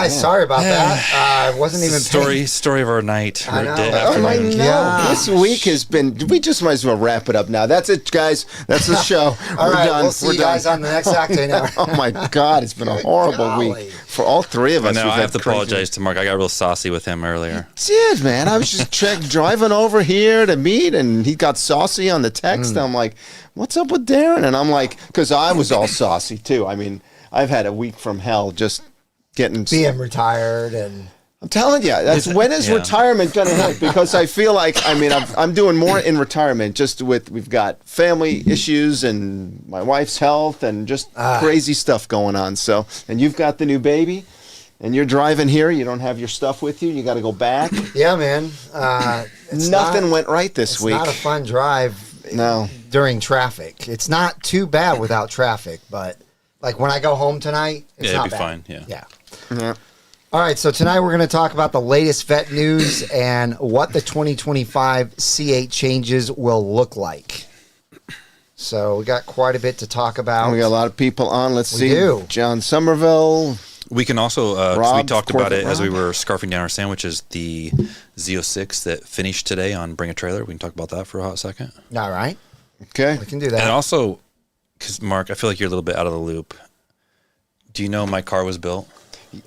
guys, sorry about that. I wasn't even story of our night. I know. I know. Yeah. This week has been. We just might as well wrap it up now. That's it, guys. That's the show. All We're right, done. we'll see you guys on the next Octane Hour. Oh my God, it's been a horrible week for all three of us. I have to apologize to Mark. I got real saucy with him earlier. Did, man. I was just driving over here to meet, and he got saucy on the text. I'm like, what's up with Darren? And I'm like, because I was all saucy too. I mean, I've had a week from hell just being retired. And I'm telling you, when is retirement going to hit? Because I feel like, I mean, I'm doing more in retirement we've got family issues and my wife's health and just crazy stuff going on. So, and you've got the new baby. And you're driving here. You don't have your stuff with you. You got to go back. Yeah, man. Nothing went right this week. It's not a fun drive. No. During traffic, it's not too bad without traffic. But like when I go home tonight, it's not bad. Fine. Yeah. All right. So tonight we're going to talk about the latest Vette news and what the 2025 C8 changes will look like. So we got quite a bit to talk about. We got a lot of people on. Let's see. Do. John Somerville. We can also, we talked about it as we were scarfing down our sandwiches, the Z06 that finished today on Bring a Trailer. We can talk about that for a hot second. All right. Okay. We can do that. And also, because Mark, I feel like you're a little bit out of the loop. Do you know my car was built?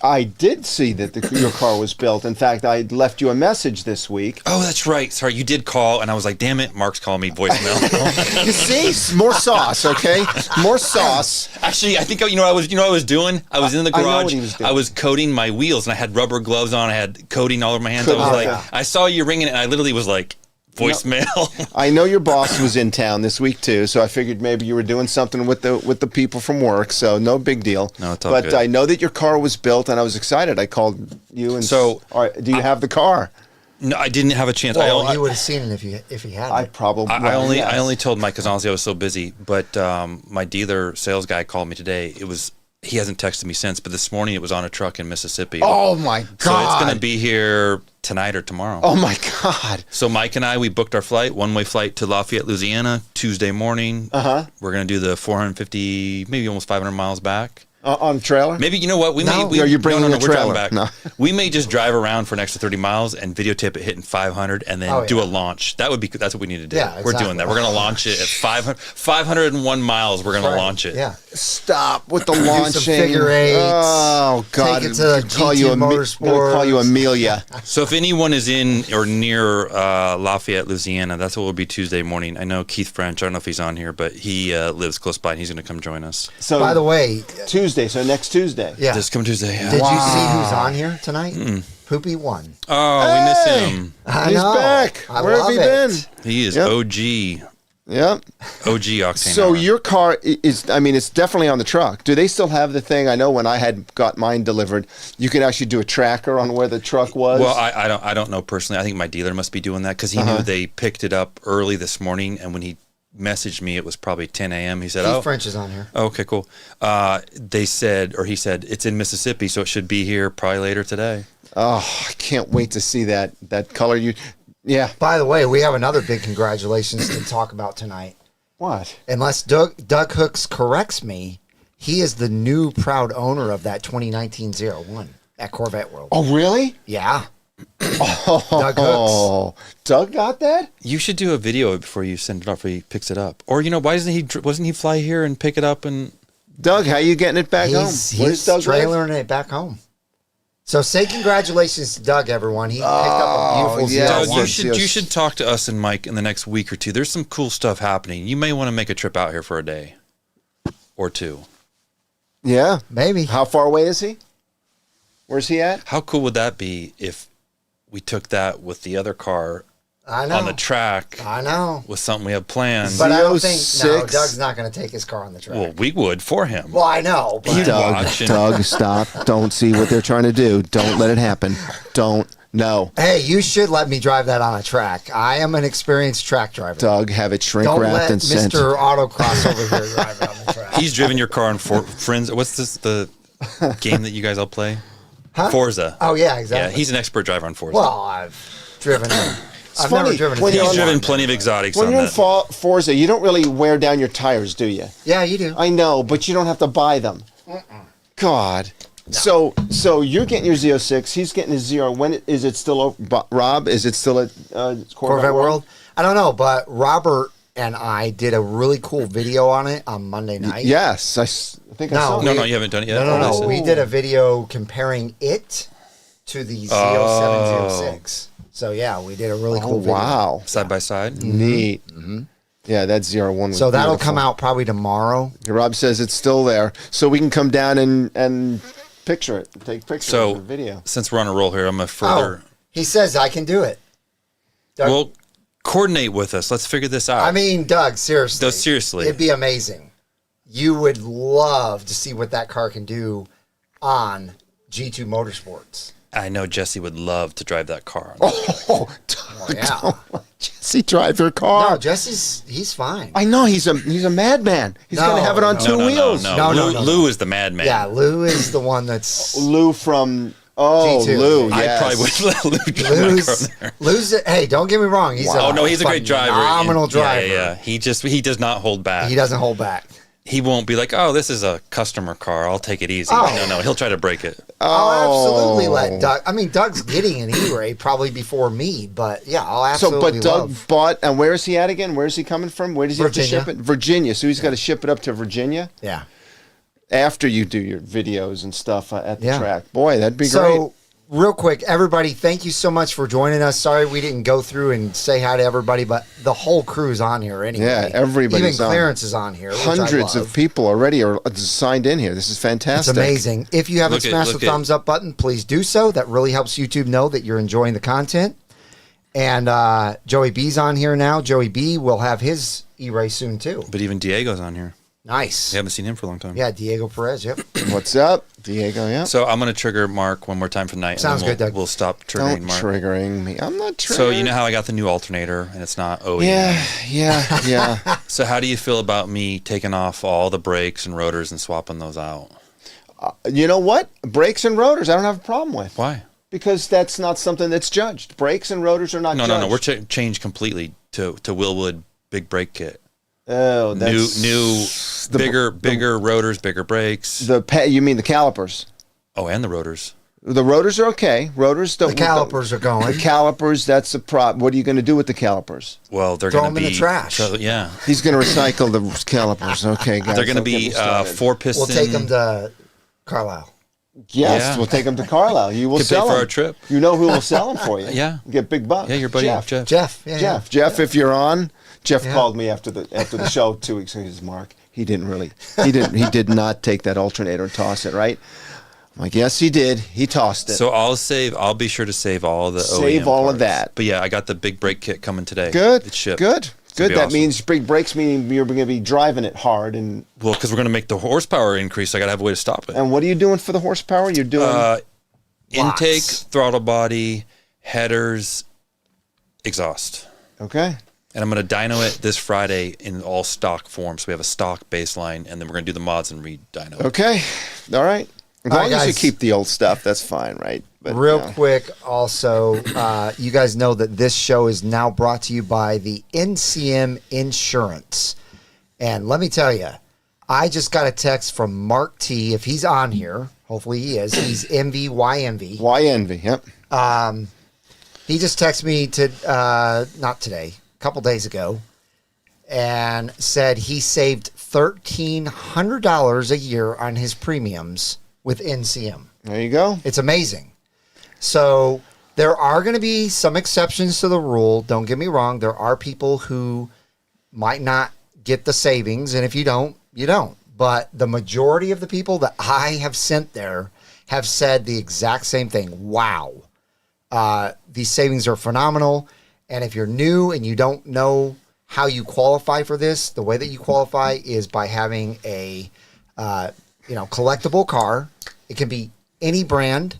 I did see that your car was built. In fact, I left you a message this week. Oh, that's right. Sorry, you did call, and I was like, damn it, Mark's calling me voicemail. You see? More sauce, okay? More sauce. Actually, I think you know what I was doing? I was in the garage. I know what he was doing. I was coating my wheels, and I had rubber gloves on. I had coating all over my hands. I was like, I saw you ringing, and I literally was like, voicemail. I know your boss was in town this week too, so I figured maybe you were doing something with the people from work. So no big deal. No, it's all good. I know that your car was built, and I was excited. I called you and so. All right, do you have the car? No, I didn't have a chance. Well, you would have seen it if he had. I probably. I only told Mike because honestly I was so busy. But my dealer sales guy called me today. He hasn't texted me since, but this morning it was on a truck in Mississippi. Oh my God! So it's going to be here tonight or tomorrow. Oh my God! So Mike and I, we booked our flight, one-way flight to Lafayette, Louisiana, Tuesday morning. We're going to do the 450, maybe almost 500 miles back. On trailer? Maybe, you know what? You're bringing a trailer. Back. No. We may just drive around for an extra 30 miles and videotape it hitting 500 and then do a launch. That's what we need to do. Yeah, exactly. We're doing that. We're going to launch it at 501 miles. We're going to launch it. Yeah. Stop with the launching. Do some figure eights. Oh, God. Take it to call you Amelia. So if anyone is in or near Lafayette, Louisiana, that's what will be Tuesday morning. I know Keith French, I don't know if he's on here, but he lives close by and he's going to come join us. So, by the way, Tuesday, so next Tuesday. Yeah. This coming Tuesday, yeah. Did you see who's on here tonight? Poopy won. Oh, we miss him. He's back. Where have he been? He is OG. Yep. OG Octane So Hour. your car is, I mean, it's definitely on the truck. Do they still have the thing? I know when I had got mine delivered, you could actually do a tracker on where the truck was. Well, I don't know personally. I think my dealer must be doing that because he knew they picked it up early this morning, and when he messaged me, it was probably 10 a.m. He said, Keith French is on here. Oh, okay, cool. He said, it's in Mississippi, so it should be here probably later today. Oh, I can't wait to see that color. Yeah. By the way, we have another big congratulations to talk about tonight. What? Unless Doug Hooks corrects me, he is the new proud owner of that 2019 01 at Corvette World. Oh, really? Yeah. Doug Hooks. Doug got that? You should do a video before you send it off or he picks it up. Or, wasn't he fly here and pick it up? And Doug, how you getting it back home? He's trailering it back home. So say congratulations to Doug, everyone. He picked up a beautiful Doug, Z01. you should talk to us and Mike in the next week or two. There's some cool stuff happening. You may want to make a trip out here for a day or two. Yeah. Maybe. How far away is he? Where's he at? How cool would that be if we took that with the other car on the track? I know. With something we have planned. But I don't think, Doug's not going to take his car on the track. Well, we would for him. Well, I know. But Doug, stop. Don't see what they're trying to do. Don't let it happen. Don't. No. Hey, you should let me drive that on a track. I am an experienced track driver. Doug, have it shrink wrapped and sent. Don't let Mr. Autocross over here drive it on the track. He's driven your car on Friends. What's the game that you guys all play? Huh? Forza. Oh, yeah, exactly. Yeah, he's an expert driver on Forza. Well, I've driven it. I've funny, never driven He's driven plenty of exotics when on you're that. in Forza, you don't really wear down your tires, do you? Yeah, you do. I know, but you don't have to buy them. God. So you're getting your Z06. He's getting his Z. When is it still? Rob, is it still at Corvette World? I don't know, but Robert and I did a really cool video on it on Monday night. Yes, I think I saw it. No, you haven't done it yet. No. We did a video comparing it to the Z0706. So yeah, we did a really cool video. Wow, side by side. Neat. Mm-hmm. Yeah, that Z01. So that'll come out probably tomorrow. Rob says it's still there, so we can come down and picture it, take pictures of the video. Since we're on a roll here, I'm gonna further. He says I can do it. Doug, well, coordinate with us. Let's figure this out. I mean, Doug, seriously. No, seriously. It'd be amazing. You would love to see what that car can do on G2 Motorsports. I know Jesse would love to drive that car. Yeah. Jesse, drive your car. No, he's fine. I know he's a madman. He's gonna have it on two wheels. No. Lou is the madman. Yeah, Lou is the one that's Lou from G2. Lou. I Yes. probably would let Lou drive my car there. Hey, don't get me wrong. He's he's a great driver. Phenomenal driver. Yeah. He does not hold back. He doesn't hold back. He won't be like, oh, this is a customer car. I'll take it easy. Oh. No, he'll try to break it. I'll absolutely let Doug. I mean, Doug's getting an E-Ray probably before me, but yeah, I'll absolutely. So, but Doug bought, and where is he at again? Where is he coming from? Where does he have to ship it? Virginia. So he's got to ship it up to Virginia. Yeah. After you do your videos and stuff at the track. Boy, that'd be great. So, real quick, everybody, thank you so much for joining us. Sorry we didn't go through and say hi to everybody, but the whole crew's on here anyway. Yeah, everybody's Even Clarence is on here. Hundreds of people already are signed in here. This is fantastic. It's amazing. If you haven't smashed the thumbs up button, please do so. That really helps YouTube know that you're enjoying the content. And Joey B's on here now. Joey B will have his E-Ray soon, too. But even Diego's on here. Nice. We haven't seen him for a long time. Yeah, Diego Perez, yep. What's up, Diego? Yeah. So I'm going to trigger Mark one more time for the night. Sounds good, Doug. We'll stop triggering Mark. Triggering me. I'm not triggering. So you know how I got the new alternator and it's not OEM? Yeah. So how do you feel about me taking off all the brakes and rotors and swapping those out? You know what? Brakes and rotors, I don't have a problem with. Why? Because that's not something that's judged. Brakes and rotors are not judged. No. We're changed completely to Willwood big brake kit. Oh, that's new, bigger rotors, bigger brakes. You mean the calipers? Oh, and the rotors. The rotors are okay. Rotors don't. The calipers are going. The calipers, that's a problem. What are you going to do with the calipers? Well, they're Throw going to them be in the trash. Yeah. He's going to recycle the calipers. Okay, guys. They're going to be 4-piston. We'll take them to Carlisle. Yes, Yeah. we'll take them to Carlisle. You will Could sell pay for them. our trip. You know who will sell them for you? Yeah. Get big bucks. Yeah, your buddy Jeff. Jeff. Yeah. Jeff, if you're on, Jeff called me after the show 2 weeks ago. He says, Mark, he did not take that alternator and toss it, right? I'm like, yes, he did. He tossed it. So I'll be sure to save all the Save OEM all parts. of that. But yeah, I got the big brake kit coming today. Good. It's shipped. Good. That awesome. means big brakes, meaning you're going to be driving it hard. And Well, because we're going to make the horsepower increase, I got to have a way to stop it. And what are you doing for the horsepower? You're doing intake, throttle body, headers, exhaust. Okay. And I'm going to dyno it this Friday in all stock form. So we have a stock baseline, and then we're going to do the mods and re-dyno it. Okay. All right. As long as you guys. keep the old stuff, that's fine, right? But, Real quick, also, you guys know that this show is now brought to you by the NCM Insurance. And let me tell you, I just got a text from Mark T. If he's on here, hopefully he is. He's MVYMV. Why envy? Yep. He just texted me not today, a couple days ago, and said he saved $1,300 a year on his premiums with NCM. There you go. It's amazing. So there are going to be some exceptions to the rule. Don't get me wrong. There are people who might not get the savings, and if you don't, you don't. But the majority of the people that I have sent there have said the exact same thing. Wow. These savings are phenomenal. And if you're new and you don't know how you qualify for this, the way that you qualify is by having a collectible car. It can be any brand.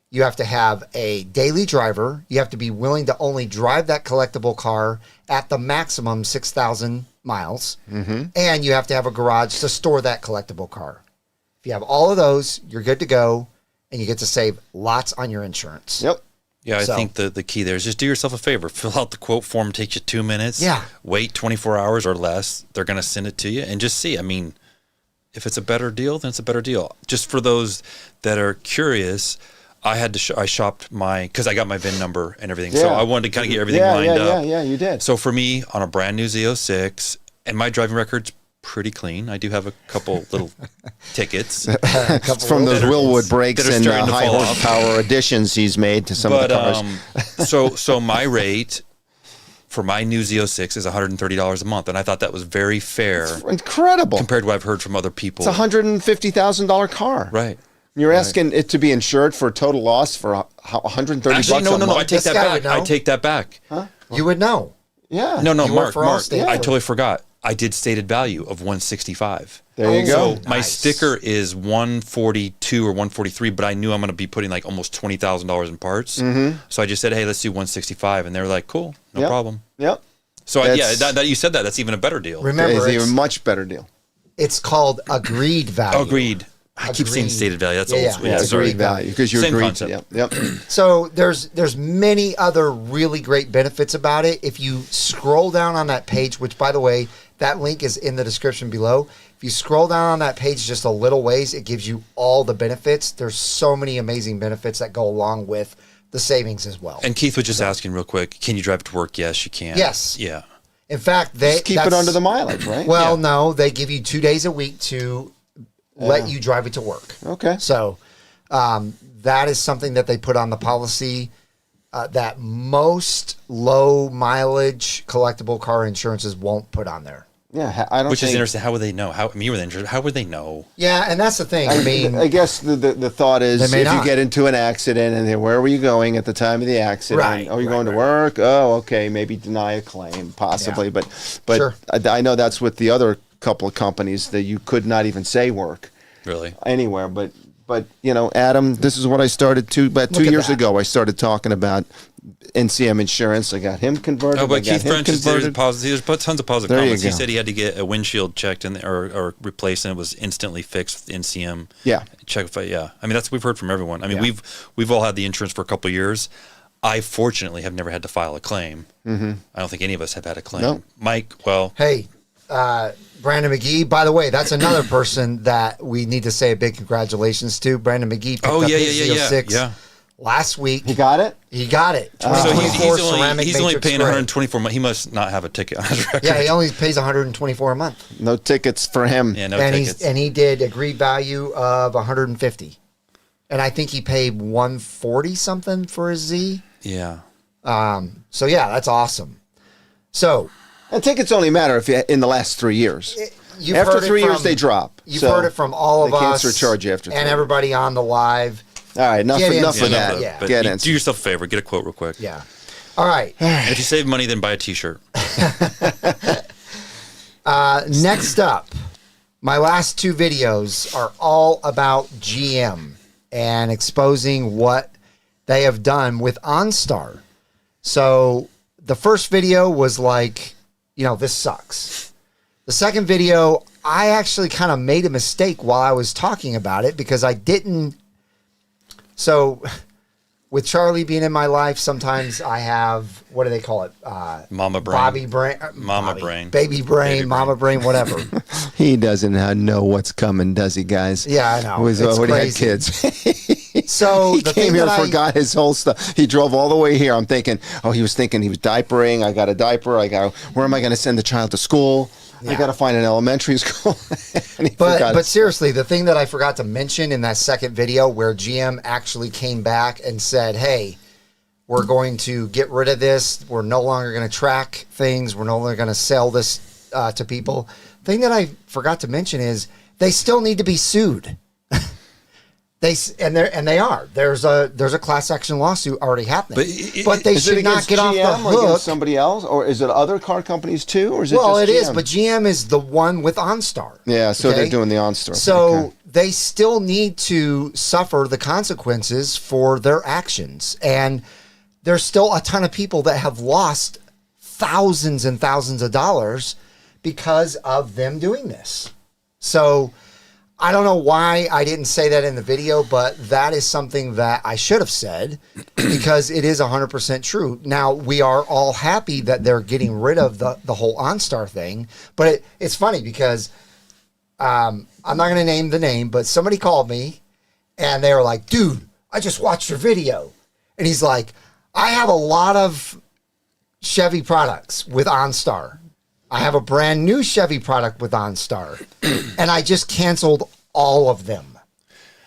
You have to have a daily driver. You have to be willing to only drive that collectible car at the maximum 6,000 miles. Mm-hmm. And you have to have a garage to store that collectible car. If you have all of those, you're good to go, and you get to save lots on your insurance. Yep. Yeah, I think the key there is just do yourself a favor. Fill out the quote form. Takes you 2 minutes. Yeah. Wait 24 hours or less. They're going to send it to you, and just see. I mean, if it's a better deal, then it's a better deal. Just for those that are curious, I had to I shopped because I got my VIN number and everything. So I wanted to kind of get everything lined up. Yeah, you did. So for me, on a brand new Z06, and my driving record's pretty clean. I do have a couple little tickets. It's from those Willwood brakes and high horsepower additions he's made to some of the cars. So my rate for my new Z06 is $130 a month, and I thought that was very fair. It's incredible compared to what I've heard from other people. It's a $150,000 car. Right. You're asking it to be insured for a total loss for $130 Actually, no, I take that back. I take that back. Huh? You would know. Yeah. No, You Mark, yeah. I totally forgot. I did stated value of 165. There you go. So my sticker is 142 or 143, but I knew I'm going to be putting like almost $20,000 in parts. So I just said, hey, let's do 165. And they were like, cool, no problem. Yep. So that you said that's even a better deal. Remember, it's even much better deal. It's called agreed value. Agreed. I keep saying stated value. That's agreed value because you agreed to. Yep. So there's many other really great benefits about it. If you scroll down on that page, which by the way, that link is in the description below. If you scroll down on that page just a little ways, it gives you all the benefits. There's so many amazing benefits that go along with the savings as well. And Keith was just asking real quick, can you drive to work? Yes, you can. Yes. Yeah. In fact, Just keep it under the mileage, right? Well, no, they give you 2 days a week to let you drive it to work. Okay. So that is something that they put on the policy that most low mileage collectible car insurances won't put on there. Yeah, I don't. Which is interesting. How would they know? You were the insurance. How would they know? Yeah, and that's the thing. I mean, I guess the thought is if you get into an accident and then where were you going at the time of the accident? Right. Oh, you're going to work. Oh, okay. Maybe deny a claim, possibly. Yeah. But Sure. I know that's with the other couple of companies that you could not even say work Really? anywhere. But Adam, this is what I started about 2 years ago. I started talking about NCM insurance. I got him converted. Oh, but Keith French is there's tons of positive comments. He go. said he had to get a windshield checked or replaced, and it was instantly fixed with NCM. Yeah. I mean, that's we've heard from everyone. I mean, we've all had the insurance for a couple of years. I fortunately have never had to file a claim. I don't think any of us have had a claim. No. Mike, well, hey, Brandon McGee, by the way, that's another person that we need to say a big congratulations to. Brandon McGee picked up his Z06 last week. He got it? He got it. So he's only paying 124 a month. He must not have a ticket on his record. Yeah, he only pays 124 a month. No tickets for him. Yeah, no tickets. And he did agreed value of 150. And I think he paid 140 something for his Z. Yeah. So yeah, that's awesome. So and tickets only matter if in the last 3 years. After 3 years, they drop. You've heard it from all of us. They can't surcharge you after 3 and years. everybody on the live. All right, enough of that. Yeah. But do yourself a favor. Get a quote real quick. Yeah. All right. And if you save money, then buy a T-shirt. Next up, my last 2 videos are all about GM and exposing what they have done with OnStar. So the first video was like, this sucks. The second video, I actually kind of made a mistake while I was talking about it because I didn't. So with Charlie being in my life, sometimes I have, what do they call it? Mama brain. Bobby brain. Mama brain. Baby brain, mama brain, whatever. He doesn't know what's coming, does he, guys? Yeah, I know. It's when he had kids. So he came here, forgot his whole stuff. He drove all the way here. I'm thinking, he was diapering. I got a diaper. Where am I going to send the child to school? Yeah. I got to find an elementary school. But seriously, the thing that I forgot to mention in that second video where GM actually came back and said, hey, we're going to get rid of this. We're no longer going to track things. We're no longer going to sell this to people. The thing that I forgot to mention is they still need to be sued. They are. There's a class action lawsuit already happening, but they should not get off the hook. Or against somebody else, or is it other car companies too, or is it? Well, it is, but GM is the one with OnStar. Yeah, so they're doing the OnStar. So they still need to suffer the consequences for their actions, and there's still a ton of people that have lost thousands and thousands of dollars because of them doing this. So I don't know why I didn't say that in the video, but that is something that I should have said because it is 100% true. Now, we are all happy that they're getting rid of the whole OnStar thing, but it's funny because I'm not going to name the name, but somebody called me and they were like, dude, I just watched your video. And he's like, I have a lot of Chevy products with OnStar. I have a brand new Chevy product with OnStar. And I just canceled all of them.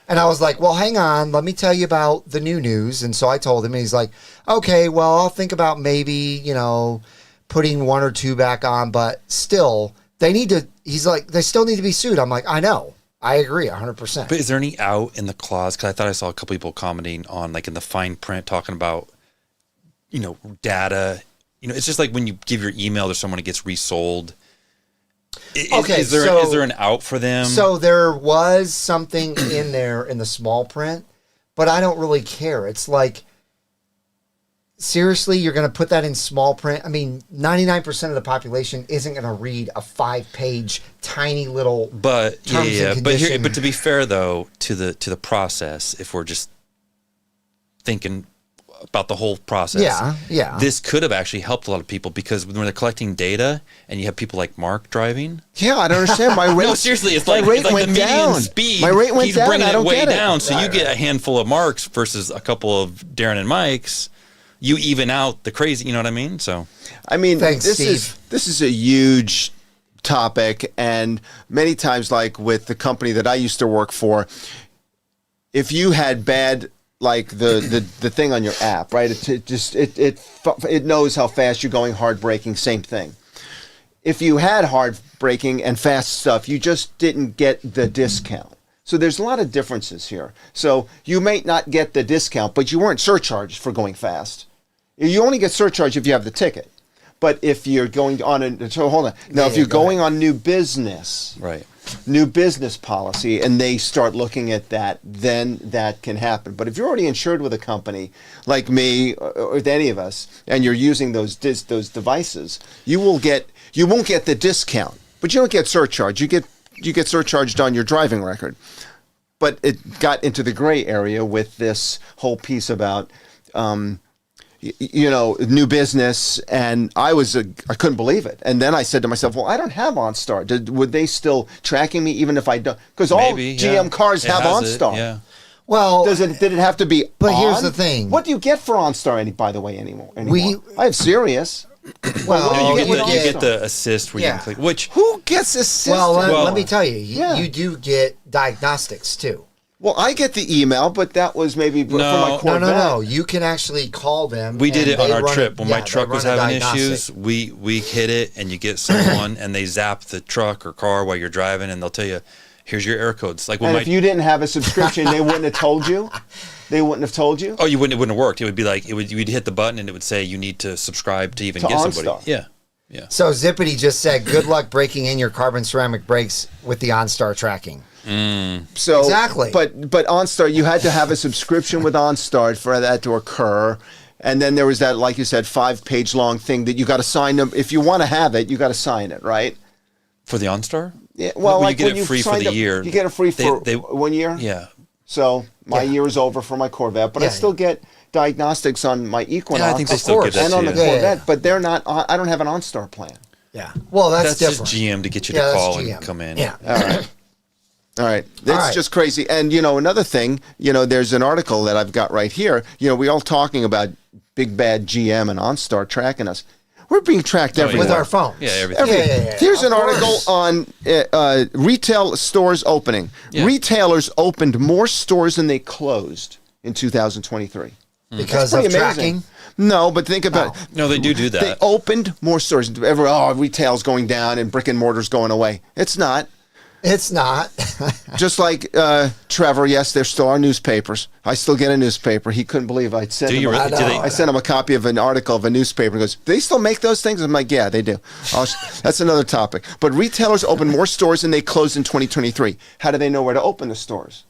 And I was like, well, hang on. Let me tell you about the new news. And so I told him, and he's like, okay, well, I'll think about maybe, putting one or two back on, but still, he's like, they still need to be sued. I'm like, I know. I agree 100%. But is there any out in the clause? Because I thought I saw a couple people commenting on, like, in the fine print talking about, data. It's just like when you give your email to someone, it gets resold. Is there an out for them? So there was something in there in the small print, but I don't really care. It's like, seriously, you're going to put that in small print? I mean, 99% of the population isn't going to read a 5-page, tiny little terms and conditions. But to be fair, though, to the process, if we're just thinking about the whole process. Yeah. This could have actually helped a lot of people because when they're collecting data and you have people like Mark driving. Yeah, I don't understand. My rate. No, seriously, it's like the median down. speed. My rate went he's down. bringing I don't it way get it. down. So Right, you get a handful of Marks versus a couple of Darren and Mikes. You even out the crazy. You know what I mean? So. I mean, Thanks, this Steve. is a huge topic, and many times, like with the company that I used to work for, if you had bad. Like the thing on your app, right? It knows how fast you're going, hard braking, same thing. If you had hard braking and fast stuff, you just didn't get the discount. So there's a lot of differences here. So you may not get the discount, but you weren't surcharged for going fast. You only get surcharged if you have the ticket. But if you're going on if you're going on new business, Right. New business policy, and they start looking at that, then that can happen. But if you're already insured with a company like me or with any of us, and you're using those devices, you won't get the discount, but you don't get surcharge. You get surcharged on your driving record. But it got into the gray area with this whole piece about. New business, and I couldn't believe it. And then I said to myself, well, I don't have OnStar. Would they still tracking me even if I don't? Because all GM cars have OnStar. Yeah. Well, did it have to be But on? here's the thing. What do you get for OnStar, by the way, anymore? I have Sirius. well, you get the assist where you can click. Which Who gets assist? Well, let me tell you, you do get diagnostics too. Well, I get the email, but that was maybe for my Corvette. No. You can actually call them. we did it on our run trip when my truck was they run a having diagnostic. issues. We hit it, and you get someone, and they zap the truck or car while you're driving, and they'll tell you, "Here's your air codes." Like when And if you didn't have a subscription, they wouldn't have told you. They wouldn't have told you. Oh, it wouldn't have worked. It would be like you'd hit the button, and it would say you need to subscribe to even To get somebody. OnStar. Yeah. So Zippity just said, "Good luck breaking in your carbon ceramic brakes with the OnStar tracking." So Exactly. But OnStar, you had to have a subscription with OnStar for that to occur. And then there was that, like you said, 5-page long thing that you got to sign them. If you want to have it, you got to sign it, right? For the OnStar? Yeah. Well, you like get when it free for the year. You get it free for 1 year. Yeah. So my year is over for my Corvette, but I still get diagnostics on my Equinox. Yeah, I think they still give that and to on you. the Corvette, but they're not. I don't have an OnStar plan. Yeah. Well, that's That's different. just GM to get you Yeah, to that's call GM. and come in. Yeah. All right. That's right. just crazy. And, another thing, there's an article that I've got right here. We all talking about big bad GM and OnStar tracking us. We're being tracked everywhere. With our phones. Yeah, everything. Yeah. Here's Of an article course. on retail stores opening. Yeah. Retailers opened more stores than they closed in 2023. Because Pretty of amazing. tracking. No, but think about it. No, they do that. They opened more stores. Retail's going down and brick and mortar's going away. It's not. It's not. Just like Trevor, yes, there still are newspapers. I still get a newspaper. He couldn't believe I'd sent Do him. you really? I Do know. they? I sent him a copy of an article of a newspaper. He goes, "Do they still make those things?" I'm like, "Yeah, they do." That's another topic. But retailers opened more stores than they closed in 2023. How do they know where to open the stores?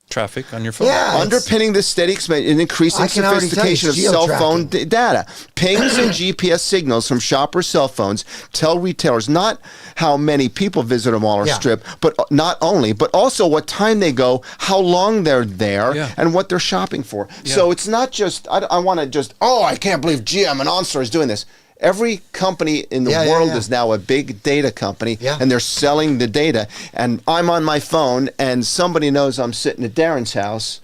Traffic on your phone. Yeah. Underpinning this steady expansion and increasing I can already tell you, sophistication of it's cell geo-tracking. phone data. Pings and GPS signals from shoppers' cell phones tell retailers not how many people visit a mall or strip, but not only, but also what time they go, how long they're there, and what they're shopping for. So it's not just, I want to just, I can't believe GM and OnStar is doing this. Every company in the world is now a big data company, and they're selling the data. And I'm on my phone, and somebody knows I'm sitting at Darren's house,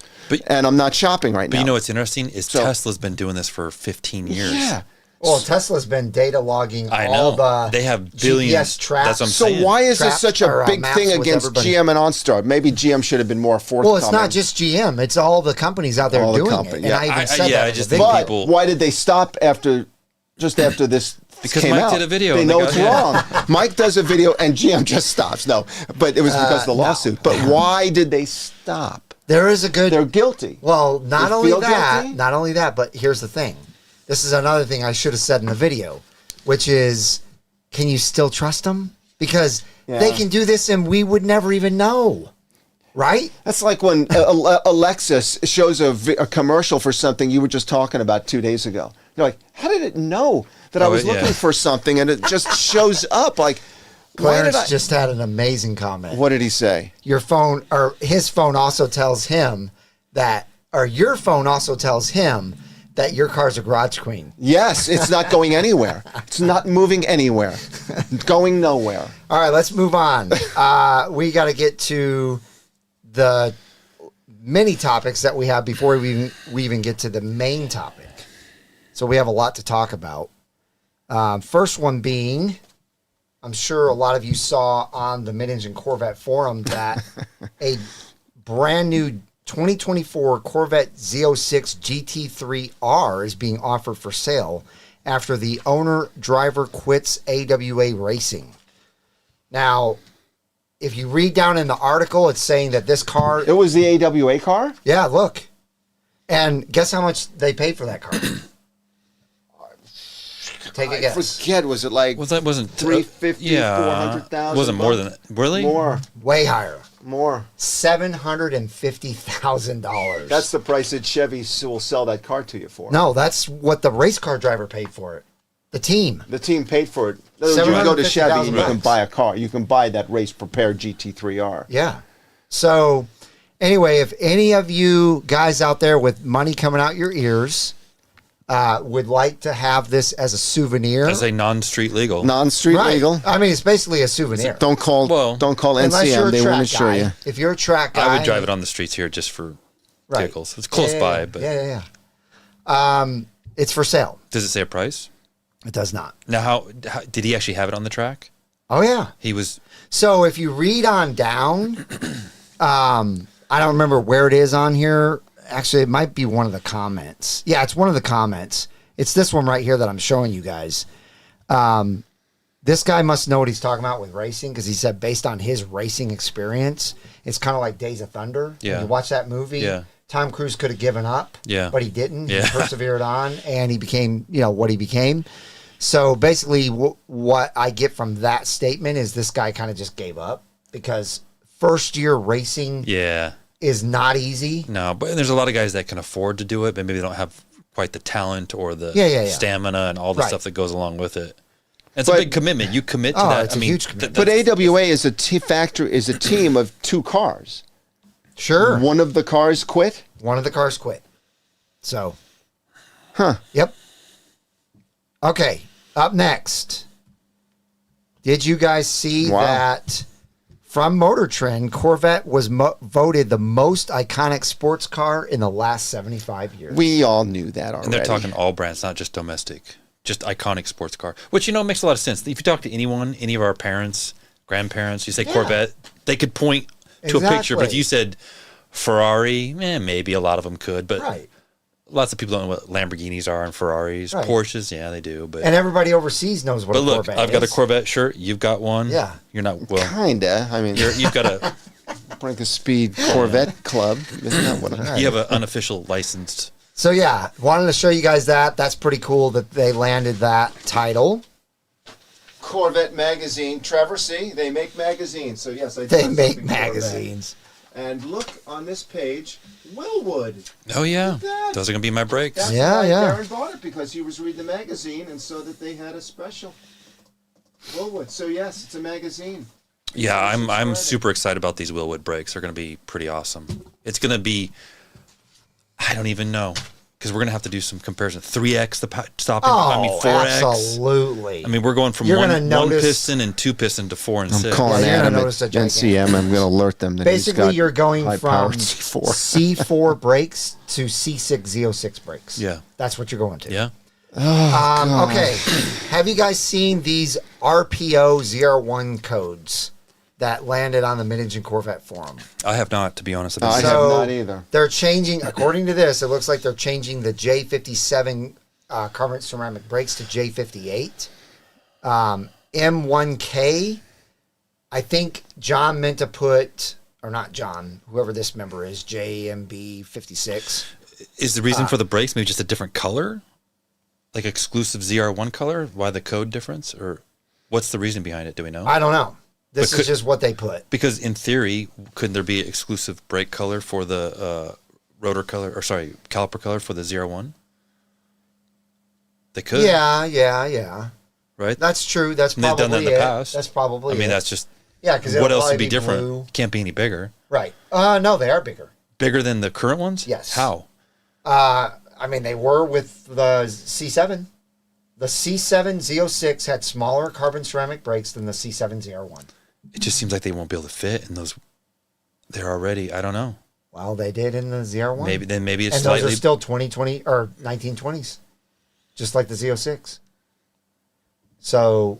and I'm not shopping right now. But you know what's interesting is Tesla's been doing this for 15 years. Yeah. Well, Tesla's been data logging all the they have billions. GPS traps. That's what I'm saying. So why is this such a big thing against GM and OnStar? Maybe GM should have been more forthcoming. Well, it's not just GM; it's all the companies out there doing it. And I even said that. I just think people. Why did they stop just after this? Because came Mike out? did a video. They know it's wrong. Mike does a video, and GM just stops. No, but it was because of the lawsuit. But why did they stop? There is a good. They're guilty. Well, not only that, but here's the thing. This is another thing I should have said in the video, which is, can you still trust them? Because they can do this and we would never even know, right? That's like when Alexa shows a commercial for something you were just talking about 2 days ago. You're like, how did it know that I was looking for something and it just shows up? Like, Clarence just had an amazing comment. What did he say? Your phone, or his phone also tells him that, or your phone also tells him that your car's a garage queen. Yes, it's not going anywhere. It's not moving anywhere. Going nowhere. All right, let's move on. We got to get to the mini topics that we have before we even get to the main topic. So we have a lot to talk about. First one being, I'm sure a lot of you saw on the Mid-Engine Corvette forum that a brand new 2024 Corvette Z06 GT3R is being offered for sale after the owner-driver quits AWA Racing. Now, if you read down in the article, it's saying that this car... It was the AWA car? Yeah, look. And guess how much they paid for that car? Take a guess. I forget. Was it like... Wasn't 350, 400,000? Wasn't more than... Really? More. Way higher. More. $750,000. That's the price that Chevy will sell that car to you for. No, that's what the race car driver paid for it. The team. The team paid for it. In other words, you can go to Chevy and you can buy a car. You can buy that race-prepared GT3R. Yeah. So, anyway, if any of you guys out there with money coming out your ears would like to have this as a souvenir. As a non-street legal. Non-street legal. I mean, it's basically a souvenir. Don't call NCM. They won't insure you. If you're a track guy. I would drive it on the streets here just for vehicles. It's close by. But it's for sale. Does it say a price? It does not. Now, how did he actually have it on the track? Oh, yeah. He was... So, if you read on down, I don't remember where it is on here. Actually, it might be one of the comments. Yeah, it's one of the comments. It's this one right here that I'm showing you guys. This guy must know what he's talking about with racing, because he said based on his racing experience, it's kind of like Days of Thunder. Yeah. When you watch that movie, Tom Cruise could have given up, but he didn't. He persevered on, and he became, what he became. So basically, what I get from that statement is this guy kind of just gave up, because first year racing is not easy. No, but there's a lot of guys that can afford to do it, but maybe they don't have quite the talent or the stamina and all the stuff that goes along with it. It's a big commitment. You commit to that. It's a huge commitment. But AWA is a team of two cars. Sure. One of the cars quit? One of the cars quit. So. Yep. Okay. Up next. Did you guys see that from Motor Trend, Corvette was voted the most iconic sports car in the last 75 years? We all knew that already. And they're talking all brands, not just domestic. Just iconic sports car. Which, makes a lot of sense. If you talk to anyone, any of our parents, grandparents, you say Corvette, they could point to a picture. But if you said Ferrari, maybe a lot of them could. But lots of people don't know what Lamborghinis are and Ferraris. Porsches, they do. But and everybody overseas knows what a Corvette is. I've got a Corvette shirt. You've got one. Yeah. You're not, Kinda. I mean, you've got a... Brinkofspeed Corvette Club. Isn't that what you have an unofficial licensed... So, wanted to show you guys that. That's pretty cool that they landed that title. Corvette magazine. Trevor, see? They make magazines. So, yes, they make magazines. And look on this page, Willwood. Oh, yeah. Those are going to be my brakes. That's why Darren bought it, because he was reading the magazine and saw that they had a special. Willwood. So, yes, it's a magazine. Yeah, I'm super excited about these Willwood brakes. They're going to be pretty awesome. It's going to be... I don't even know, because we're going to have to do some comparison. 3x the stopping. Oh, I mean 4x. absolutely. I mean, we're going from one piston and 2 piston to 4 and 6. I'm calling you're gonna Adam at notice a gigantic- NCM. I'm going to alert them that Basically, he's got you're going from high-powered C4. C4 brakes to C6 Z06 brakes. Yeah. That's what you're going to. Yeah. Okay. Have you guys seen these RPO 01 codes that landed on the Mid-Engine Corvette forum? I have not, to be honest. I I've have not either. They're changing, according to this, it looks like they're changing the J57 carbon ceramic brakes to J58. M1K, I think John meant to put, or not John, whoever this member is, JMB56. Is the reason for the brakes maybe just a different color? Like exclusive ZR1 color? Why the code difference? Or what's the reason behind it? Do we know? I don't know. This is just what they put. Because in theory, couldn't there be exclusive brake color for the rotor color, or sorry, caliper color for the ZR1? They could. Yeah. Right? That's true. That's And they've probably done that in the it. past. That's probably I mean, it. that's just, Yeah, because what else would be different? blue. Can't be any bigger. Right. No, they are bigger. Bigger than the current ones? Yes. How? I mean, they were with the C7. The C7 Z06 had smaller carbon ceramic brakes than the C7 ZR1. It just seems like they won't be able to fit in those. They're already, I don't know. Well, they did in the ZR1. Maybe it's and slightly. those are still 2020 or 1920s, just like the Z06. So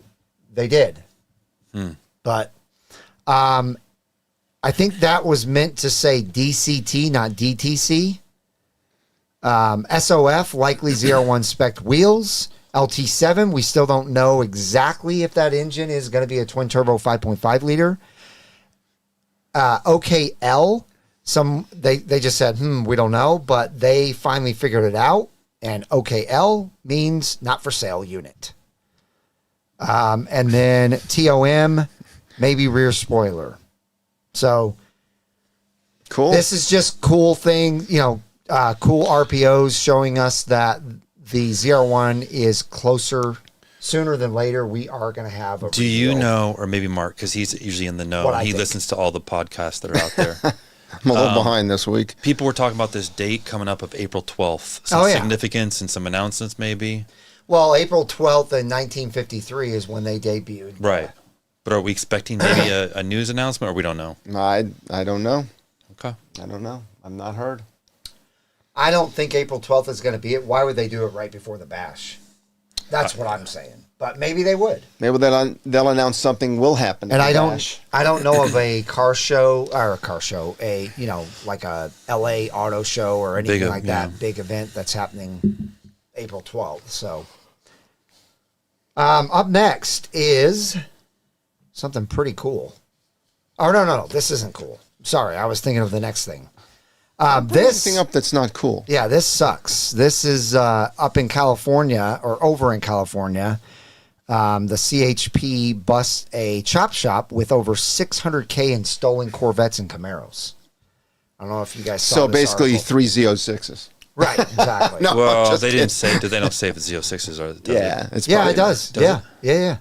they did. But I think that was meant to say DCT, not DTC. SOF, likely ZR1 spec wheels. LT7, we still don't know exactly if that engine is going to be a twin turbo 5.5 liter. OKL, they just said, we don't know, but they finally figured it out. And OKL means not for sale unit. And then TOM, maybe rear spoiler. So Cool. this is just cool thing, cool RPOs showing us that the ZR1 is closer. Sooner than later, we are going to have a Do you reveal. know, or maybe Mark, because he's usually in the know, What I he think. listens to all the podcasts that are out there. I'm a little behind this week. People were talking about this date coming up of April 12th. Some Oh, yeah. significance and some announcements, maybe. Well, April 12th in 1953 is when they debuted. Right. But are we expecting maybe a news announcement, or we don't know? I don't know. Okay. I don't know. I've not heard. I don't think April 12th is going to be it. Why would they do it right before the bash? That's what I'm saying. But maybe they would. Maybe they'll announce something will happen. And at the I bash. don't know of a like a LA auto show or anything Big, like that, yeah. big event that's happening April 12th. So up next is something pretty cool. Oh, no, this isn't cool. Sorry, I was thinking of the next thing. Anything up that's not cool. Yeah, this sucks. This is up in California, or over in California. The CHP busts a chop shop with over $600K in stolen Corvettes and Camaros. I don't know if you guys saw So this basically, article. 3 Z06s. Right, exactly. No. Well, just they kidding. didn't say. They don't say if it's Z06s or does Yeah, it? it's Yeah, probably- it does. Does Yeah, it?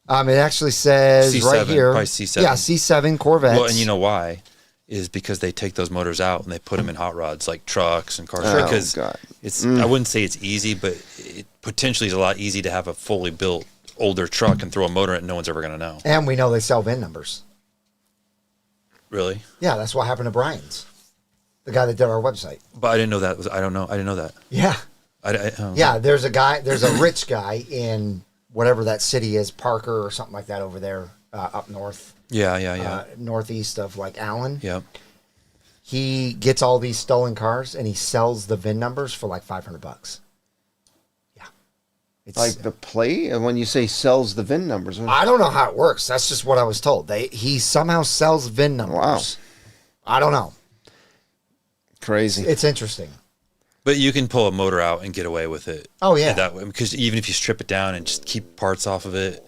yeah. It actually says C7, right here. probably C7. Yeah, C7 Corvettes. Well, and you know why? Is because they take those motors out and they put them in hot rods like trucks and cars. Oh, because God. it's, I wouldn't say it's easy, but it potentially is a lot easy to have a fully built older truck and throw a motor in it and no one's ever going to know. And we know they sell VIN numbers. Really? Yeah, that's what happened to Brian's, the guy that did our website. But I didn't know that. I didn't know that. Yeah. Yeah, there's a rich guy in whatever that city is, Parker or something like that over there up north. Yeah. Northeast of like Allen. Yep. He gets all these stolen cars and he sells the VIN numbers for like $500. Yeah. It's Like the plate? And when you say sells the VIN numbers. I don't know how it works. That's just what I was told. He somehow sells VIN numbers. Wow. I don't know. Crazy. It's interesting. But you can pull a motor out and get away with it. Oh, yeah. That way, because even if you strip it down and just keep parts off of it.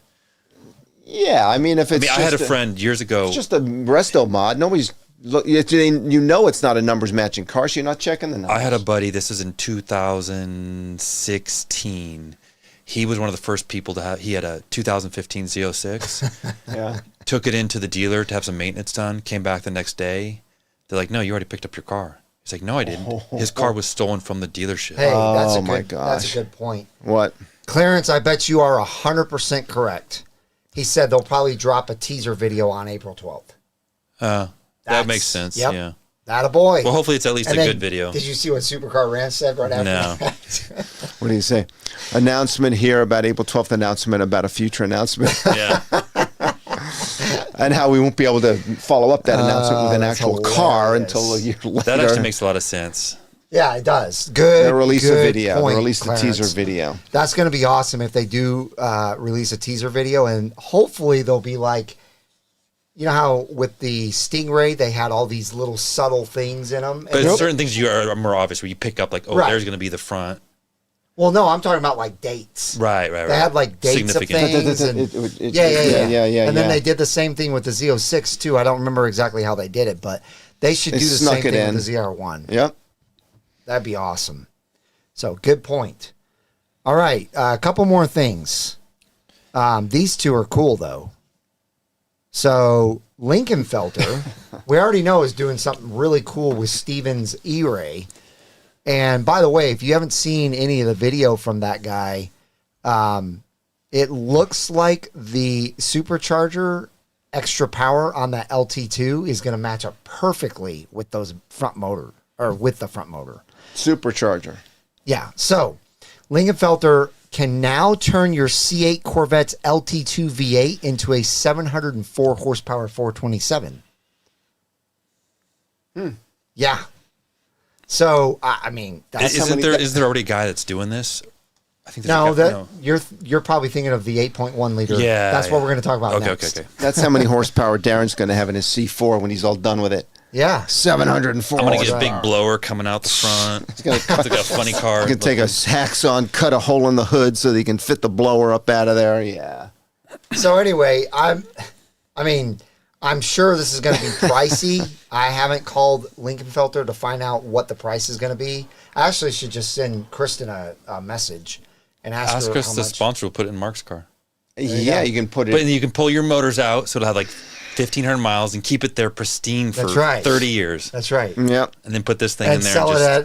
Yeah, I mean, if it's I had a friend years ago. It's just a resto mod. Nobody's look. You know, it's not a numbers matching car, so you're not checking the numbers. I had a buddy. This is in 2016. He was one of the first people to have. He had a 2015 Z06. Yeah. Took it into the dealer to have some maintenance done. Came back the next day. They're like, "No, you already picked up your car." He's like, no, I didn't. His car was stolen from the dealership. Hey, that's a my good. That's a gosh. good point. What? Clarence, I bet you are 100% correct. He said they'll probably drop a teaser video on April 12th. That makes sense. Yep. Yeah. That a boy. Well, hopefully it's at least And a then, good video. Did you see what Supercar Ranch said right after No. that? What do you say? Announcement here about April 12th, announcement about a future announcement. Yeah. And how we won't be able to follow up that announcement with an that's actual car hilarious. until a year later. That actually makes a lot of sense. Yeah, it does. Good. They'll release a good video. point, They'll release the Clarence. teaser video. That's going to be awesome if they do release a teaser video, and hopefully they'll be like, you know how with the Stingray they had all these little subtle things in them. But certain things you are more obvious where you pick up like, oh, Right. there's going to be the front. Well, no, I'm talking about like dates. Right. They had like dates of things. And, Yeah. And then they did the same thing with the Z06 too. I don't remember exactly how they did it, but they should They do the snuck same it thing in. with the ZR1. Yep. That'd be awesome. So good point. All right, a couple more things. These two are cool though. So Lincolnfelter, we already know is doing something really cool with Steven's E-Ray. And by the way, if you haven't seen any of the video from that guy, it looks like the supercharger extra power on that LT2 is going to match up perfectly with those front motor or with the front motor. Supercharger. Yeah. So Lincolnfelter can now turn your C8 Corvette's LT2 V8 into a 704 horsepower 427. Yeah. So I mean, that's Is there already a guy that's doing this? I think there's no. a guy, You're probably thinking of the 8.1 liter. Yeah, That's what we're going to talk about Okay, next. okay. That's how many horsepower Darren's going to have in his C4 when he's all done with it. Yeah. 704 I'm going to get a horsepower. big blower coming out the front. He's going to It's like a funny car. can take a hacksaw, cut a hole in the hood so that he can fit the blower up out of there. Yeah. So anyway, I'm sure this is going to be pricey. I haven't called Lincolnfelter to find out what the price is going to be. I actually should just send Kristen a message and ask her Chris, how the much. sponsor will put it in Mark's car. Yeah, you can put it. But then you can pull your motors out, so it'll have like 1,500 miles and keep it there pristine for That's right. 30 years. That's right. Yep. And then put this thing in And there.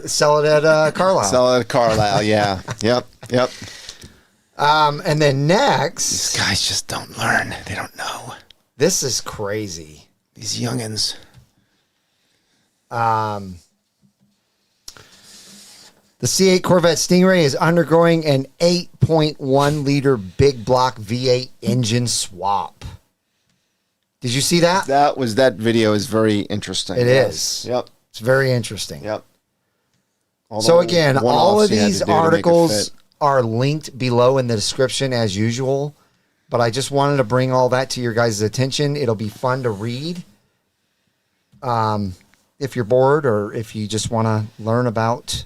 sell it at Carlisle. Sell it at Carlisle. Yeah. Yep. And then next, These guys just don't learn. They don't know. this is crazy. These youngins. The C8 Corvette Stingray is undergoing an 8.1 liter big block V8 engine swap. Did you see that? That video is very interesting. It Yes. is. Yep. It's very interesting. Yep. So again, all of one-offs you had these to do to make it articles fit. are linked below in the description as usual, but I just wanted to bring all that to your guys' attention. It'll be fun to read if you're bored or if you just want to learn about.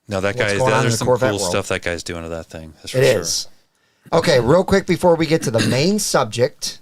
No, that guy. going on in There's the some Corvette cool world. stuff that guy's doing to that thing. That's for It sure. is. Okay, real quick before we get to the main subject,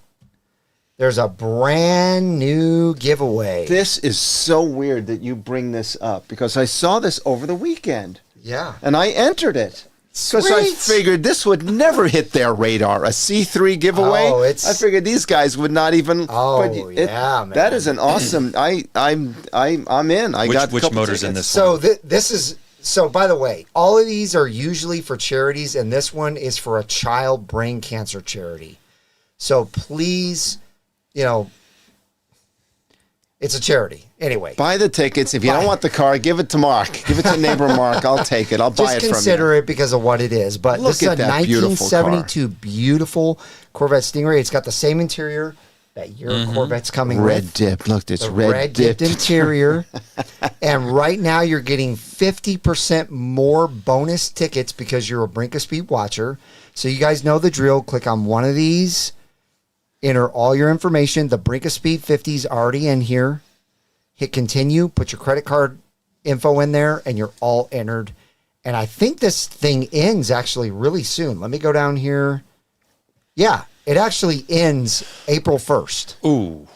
there's a brand new giveaway. This is so weird that you bring this up because I saw this over the weekend Yeah. and I entered it. Because I Sweet. figured this would never hit their radar. A C3 giveaway. Oh, it's- I figured these guys would not even. Oh, but yeah, man. That is an awesome. I'm in. I got a Which couple motor's in tickets. this So this is so. By the way, all of these are usually for charities, and this one is for a child brain cancer charity. So please, it's a charity anyway. Buy the tickets. If you Buy don't it. want the car, give it to Mark. Give it to neighbor Mark. I'll take it. I'll buy Just it from you. consider it because of what it is. But Look this is a at that beautiful 1972 beautiful Corvette Stingray. It's got the same interior that your Corvette's coming Red with. dip. Look, it's The red dipped dipped. interior. And right now you're getting 50% more bonus tickets because you're a Brinkofspeed watcher. So you guys know the drill. Click on one of these. Enter all your information. The Brinkofspeed 50 is already in here. Hit continue. Put your credit card info in there, and you're all entered. And I think this thing ends actually really soon. Let me go down here. Yeah, it actually ends April 1st. Ooh.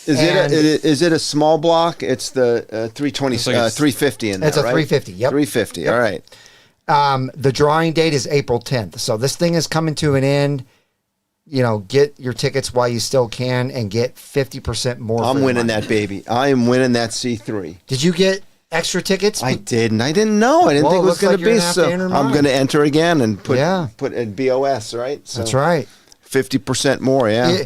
Is it a small block? It's the 320, It's like it's- 350 in there, It's a right? 350, yep. 350, Yep. all right. The drawing date is April 10th. So this thing is coming to an end. Get your tickets while you still can and get 50% more. I'm for your winning money. that baby. I am winning that C3. Did you get extra tickets? I didn't. I didn't know. I didn't think it was going to be so. I'm going to enter again and put in BOS, right? So that's right. 50% more, yeah.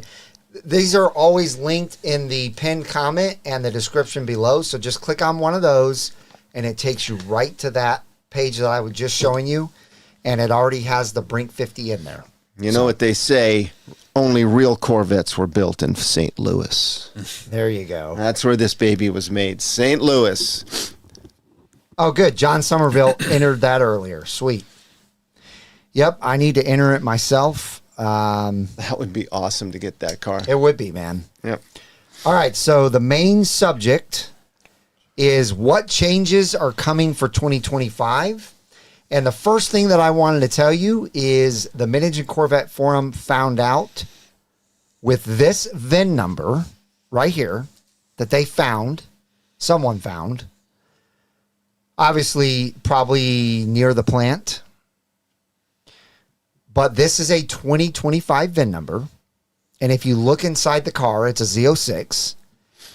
These are always linked in the pinned comment and the description below. So just click on one of those, and it takes you right to that page that I was just showing you, and it already has the Brink 50 in there. You know what they say? Only real Corvettes were built in St. Louis. There you go. That's where this baby was made. St. Louis. Oh, good. John Somerville entered that earlier. Sweet. Yep, I need to enter it myself. That would be awesome to get that car. It would be, man. Yep. All right, so the main subject is what changes are coming for 2025. And the first thing that I wanted to tell you is the Mid Engine Corvette Forum found out with this VIN number right here that they found, someone found, obviously probably near the plant. But this is a 2025 VIN number. And if you look inside the car, it's a Z06.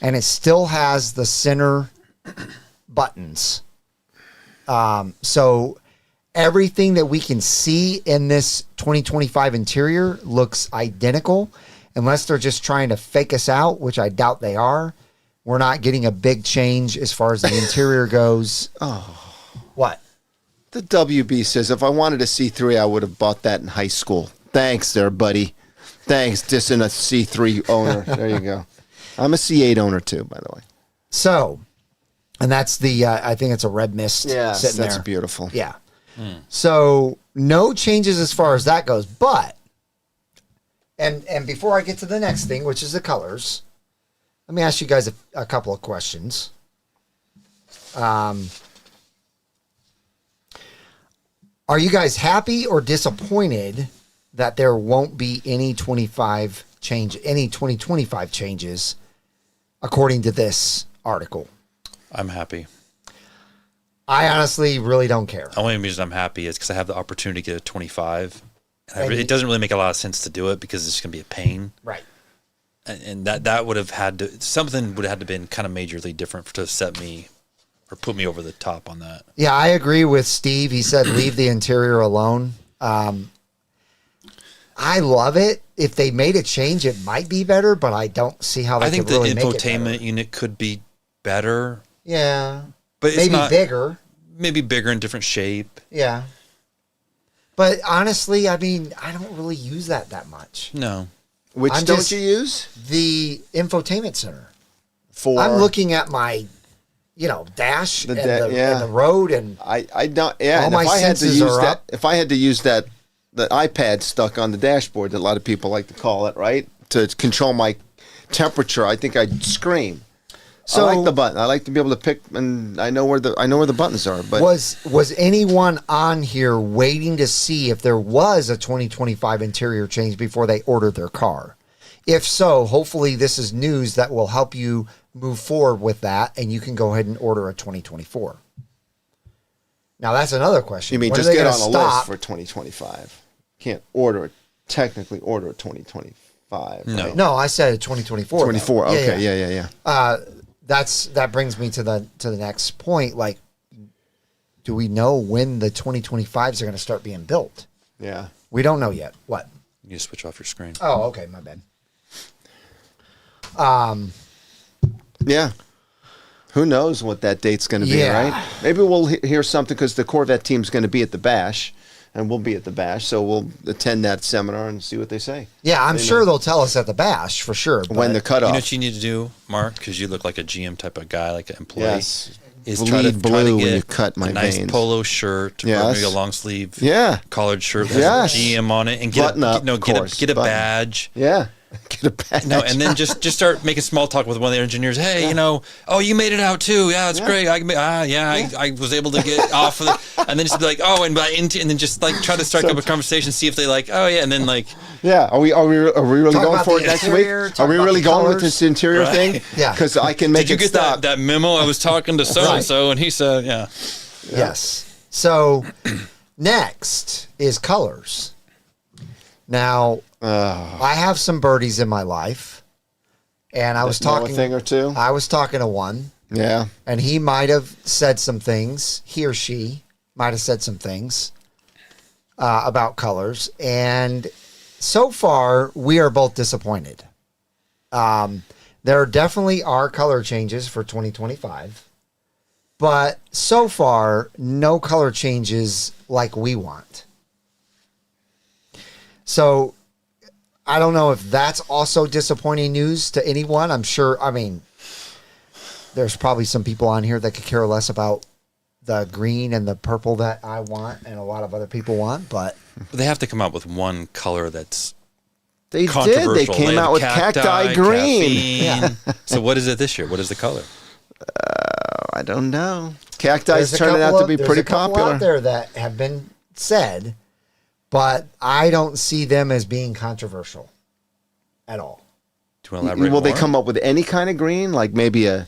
And it still has the center buttons. So everything that we can see in this 2025 interior looks identical. Unless they're just trying to fake us out, which I doubt they are. We're not getting a big change as far as the interior goes. Oh. What? The WB says, if I wanted a C3, I would have bought that in high school. Thanks there, buddy. Thanks, dissing a C3 owner. There you go. I'm a C8 owner, too, by the way. So, and that's the, I think it's a red mist sitting there. That's beautiful. Yeah. So, no changes as far as that goes. But, and before I get to the next thing, which is the colors, let me ask you guys a couple of questions. Are you guys happy or disappointed that there won't be any 2025 changes according to this article? I'm happy. I honestly really don't care. The only reason I'm happy is because I have the opportunity to get a 25. And it doesn't really make a lot of sense to do it because it's going to be a pain. Right. And that would have had to, something would have had to been kind of majorly different to set me or put me over the top on that. Yeah, I agree with Steve. He said leave the interior alone. I love it. If they made a change, it might be better, but I don't see how they could really make it better. I think the infotainment unit could be better. Yeah. But maybe bigger. Maybe bigger in different shape. Yeah. But honestly, I mean, I don't really use that much. No. Which don't you use? The infotainment center. I'm looking at my, dash and the road, and I don't. Yeah, all and my senses are up. If I had to use the iPad stuck on the dashboard, that a lot of people like to call it, right, to control my temperature, I think I'd scream. So I like the button. I like to be able to pick, and I know where the buttons are. But was anyone on here waiting to see if there was a 2025 interior change before they ordered their car? If so, hopefully this is news that will help you move forward with that, and you can go ahead and order a 2024. Now that's another question. You mean just get on a list for 2025? Can't technically order a 2025. No, right? No, I said a 2024. 24. Though. Okay, yeah. That brings me to the next point. Like, do we know when the 2025s are going to start being built? Yeah, we don't know yet. What? You just switch off your screen. Oh, okay, my bad. Yeah. Who knows what that date's going to be, right? Maybe we'll hear something because the Corvette team's going to be at the Bash, and we'll be at the Bash, so we'll attend that seminar and see what they say. Yeah, I'm sure they'll tell us at the Bash for sure. When the cutoff. You know what you need to do, Mark? Because you look like a GM type of guy, like an employee. Yes. Is try to get when you cut my a nice veins. polo shirt, maybe a long sleeve collared shirt with GM on it, and get a badge. Yeah. Get a badge. No, and then just start making small talk with one of the engineers. Hey, you made it out too. Yeah, it's great. I was able to get off of it. And then just be like, and then just like try to start up a conversation, see if they like, and then like, are we really going for it next week? Are we really going with this interior thing? Yeah, because I can make Did you get stop. that memo? I was talking to so and so, and he said, Yes. So next is colors. Now, I have some birdies in my life, and I was talking a thing or two. I was talking to one, Yeah. And he might have said some things, he or she might have said some things about colors. And so far, we are both disappointed. There definitely are color changes for 2025. But so far, no color changes like we want. So I don't know if that's also disappointing news to anyone. I'm sure, I mean, there's probably some people on here that could care less about the green and the purple that I want and a lot of other people want, but they have to come out with one color that's They controversial. did. They came have out with cacti green. Yeah. So what is it this year? What is the color? I don't know. Cacti is there's a turning couple out to be there's pretty a couple popular. out there that have been said, but I don't see them as being controversial at all. Do you want to elaborate Will they more? come up with any kind of green, like maybe a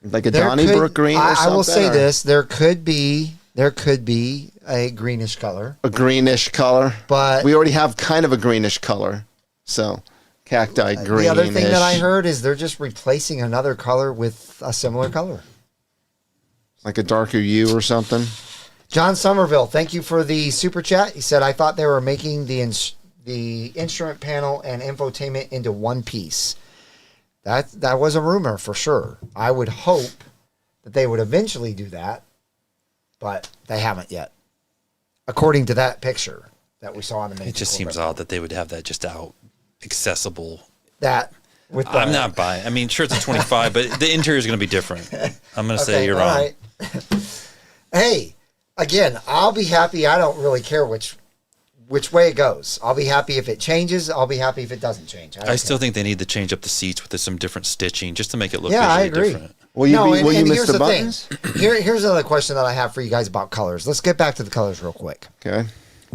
There Donnybrook could- green or I something? will say or this: there could be a greenish color, a greenish color, but we already have kind of a greenish color, so cacti green. the other thing that I heard is they're just replacing another color with a similar color. like a darker hue or something. John Somerville, thank you for the super chat. He said, I thought they were making the instrument panel and infotainment into one piece. That was a rumor for sure. I would hope that they would eventually do that, but they haven't yet. According to that picture that we saw on the main. It just seems odd that they would have that just out accessible. That with the, I'm not buying. I mean, sure, it's a 25, but the interior is going to be different. I'm going to say you're all wrong. right. Hey, again, I'll be happy. I don't really care which way it goes. I'll be happy if it changes. I'll be happy if it doesn't change. I still think they need to change up the seats with some different stitching just to make it look Yeah, I visually agree. different. Will you will you miss here's the thing. buttons? Here's another question that I have for you guys about colors. Let's get back to the colors real quick. Okay.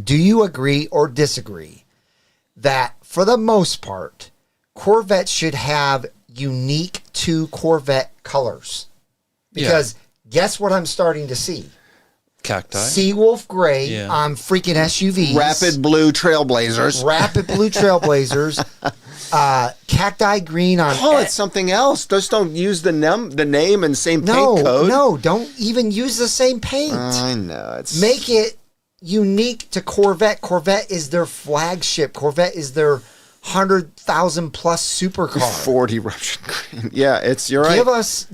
Do you agree or disagree that for the most part, Corvette should have unique to Corvette colors? Because guess what I'm starting to see? Cacti. Seawolf gray Yeah. on freaking SUVs. Rapid blue Trailblazers. Rapid blue Trailblazers. Cacti green on. Call it something else. Just don't use the name and same paint No, code. no, don't even use the same paint. I know. It's Make it unique to Corvette. Corvette is their flagship. Corvette is their 100,000 plus supercar. 40 eruption green. Yeah, you're right.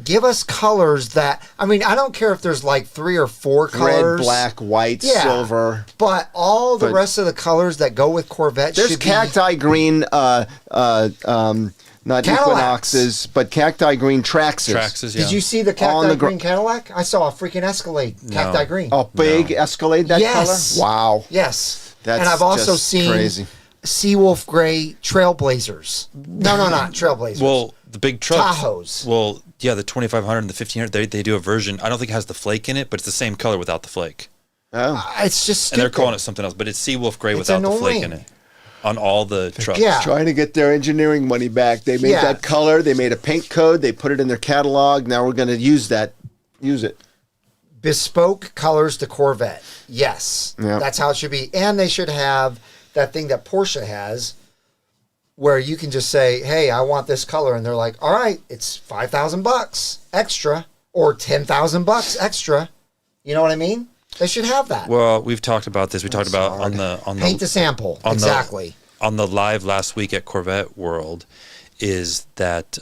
Give us colors that, I mean, I don't care if there's like 3 or 4 colors. Red, black, white, Yeah. silver. But all the But- rest of the colors that go with Corvette There's should cacti green, not Cadillacs. Equinoxes, but cacti green Traxxas. Traxxas, be. yeah. Did you see the On cacti the green Cadillac? I saw a freaking Escalade cacti green. A big Escalade that Yes. color? Wow. Yes. That's and I've also just seen crazy. Seawolf gray Trailblazers. No, not Trailblazers. Well, the big trucks. Tahoes. Well, yeah, the 2500 and the 1500, they do a version. I don't think it has the flake in it, but it's the same color without the flake. Oh. It's just And they're stupid. calling it something else, but it's Seawolf gray It's without the flake in annoying. it. On all the trucks. Yeah. Trying to get their engineering money back. They made Yeah. that color. They made a paint code. They put it in their catalog. Now we're going to use it. Bespoke colors to Corvette. Yes. Yeah. That's how it should be. And they should have that thing that Porsche has where you can just say, hey, I want this color. And they're like, all right, it's $5,000 extra or $10,000 extra. You know what I mean? They should have that. Well, we've talked about this. We talked about hard. on the Paint to sample. on Exactly. on the live last week at Corvette World is that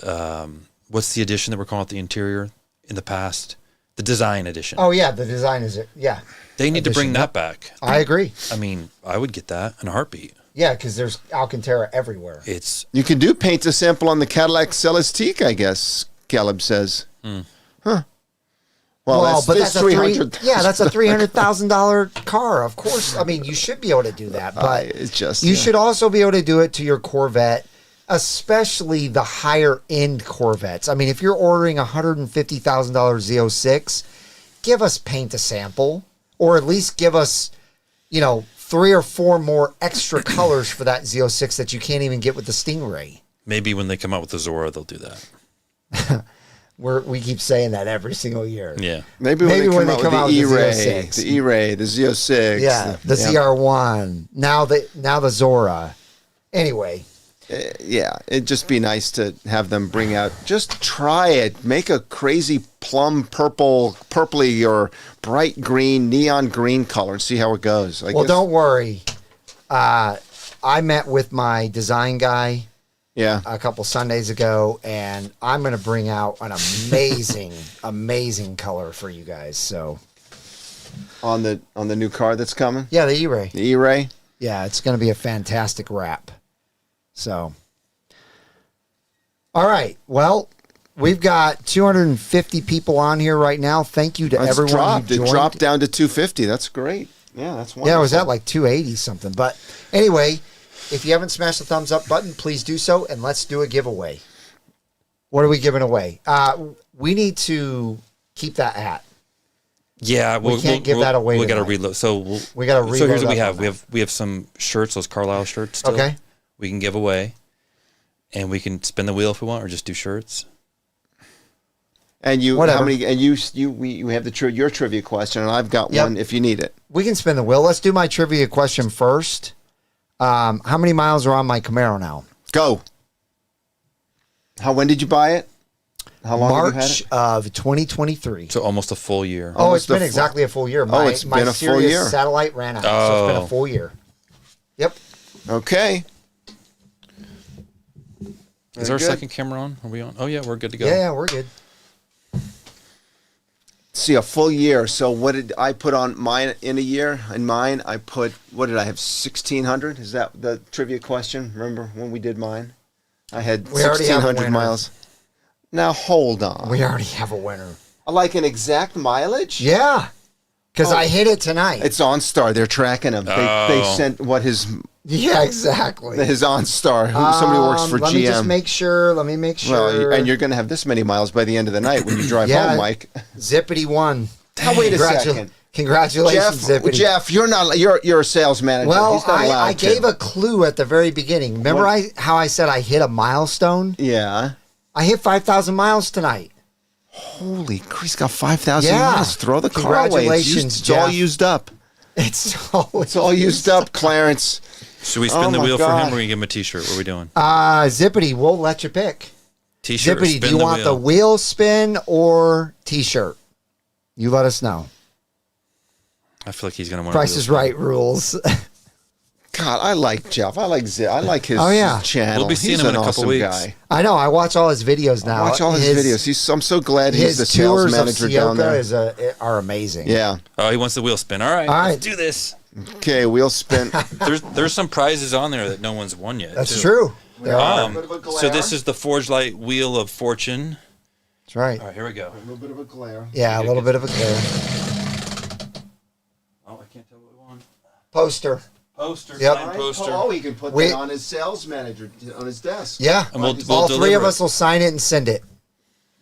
what's the edition that we're calling it the interior in the past? The design edition. Oh, yeah. The design is it. Yeah. They need to bring edition. that back. I agree. I mean, I would get that in a heartbeat. Yeah, because there's Alcantara everywhere. It's You can do paint to sample on the Cadillac Celestique, I guess, Caleb says. Huh. Well, but that's that's a $300,000. yeah, that's a $300,000 car. Of course, I mean you should be able to do that, but it's just you should also be able to do it to your Corvette, especially the higher end Corvettes. I mean, if you're ordering a $150,000 Z06, give us paint to sample, or at least give us, 3 or 4 more extra colors for that Z06 that you can't even get with the Stingray. maybe when they come out with the Zora, they'll do that. We keep saying that every single year. Yeah. Maybe when they come out with the E-Ray, the E-Ray, the Z06. Yeah, the ZR1. Now the Zora. Anyway, Yeah, it'd just be nice to have them bring out. Just try it. Make a crazy plum purple, purpley or bright green, neon green color and see how it goes. Well, don't worry. I met with my design guy a couple Sundays ago, and I'm going to bring out an amazing, amazing color for you guys. So on the new car that's coming? Yeah, the E-Ray. The E-Ray? Yeah, it's going to be a fantastic wrap. So, all right. Well, we've got 250 people on here right now. Thank you to everyone who joined. It dropped down to 250. That's great. Yeah, that's wonderful. Yeah, it was at like 280 something. But anyway, if you haven't smashed the thumbs up button, please do so, and let's do a giveaway. What are we giving away? We need to keep that hat. Yeah, we can't give that away. We got to reload. So we got to reload. So here's what we have. We have some shirts, those Carlisle shirts. Still. Okay. We can give away, and we can spin the wheel if we want, or just do shirts. And you, Whatever. how many? And we have your trivia question, and I've got one if you need it. We can spin the wheel. Let's do my trivia question first. How many miles are on my Camaro now? Go. When did you buy it? How long March have you had it? of 2023. So almost a full year. Oh, it's been exactly a full year. It's been a full year. Satellite ran out, so it's been a full year. Yep. Okay. Is our second camera on? Are we on? Oh, yeah, we're good to go. Yeah, we're good. See, a full year. So what did I put on mine in a year? In mine, I put, what did I have, 1,600? Is that the trivia question? Remember when we did mine? I had 1,600 miles. Now, hold on. We already have a winner. Like an exact mileage? Yeah, because I hit it tonight. It's OnStar. They're tracking him. They sent what his... Yeah, exactly. His OnStar. Somebody who works for GM. Let me just make sure. Well, and you're going to have this many miles by the end of the night when you drive home, Mike. Zippity won. Now, wait a second. Congratulations, Zippity. Jeff, you're not. You're a sales manager. Well, He's not allowed I gave a clue at the very beginning. Remember how I said I hit a milestone? Yeah. I hit 5,000 miles tonight. Holy crap, he's got 5,000 miles. Throw the car away. It's all used up. It's all used up, Clarence. Should we spin the wheel for him, or we give him a T-shirt? What are we doing? Zippity, we'll let you pick. T-shirt. Zippity, do you want the wheel spin or T-shirt? You let us know. I feel like he's going to want. Price is Right rules. God, I like Jeff. I like his channel. We'll be seeing him in a couple weeks. Guy. I know. I watch all his videos now. I watch all his videos. I'm so glad he's the sales manager down there. Are amazing. Yeah. Oh, he wants the wheel spin. All right. Let's do this. Okay, wheel spin. There's some prizes on there that no one's won yet. That's true. There are. So this is the Forge Light Wheel of Fortune. That's right. All right, here we go. A little bit of a glare. Yeah, a little bit of a glare. Oh, I can't tell what we want. Poster. Yep. Poster. Oh, he can put that on his sales manager, on his desk. Yeah. And we'll all three of us will sign it and send it.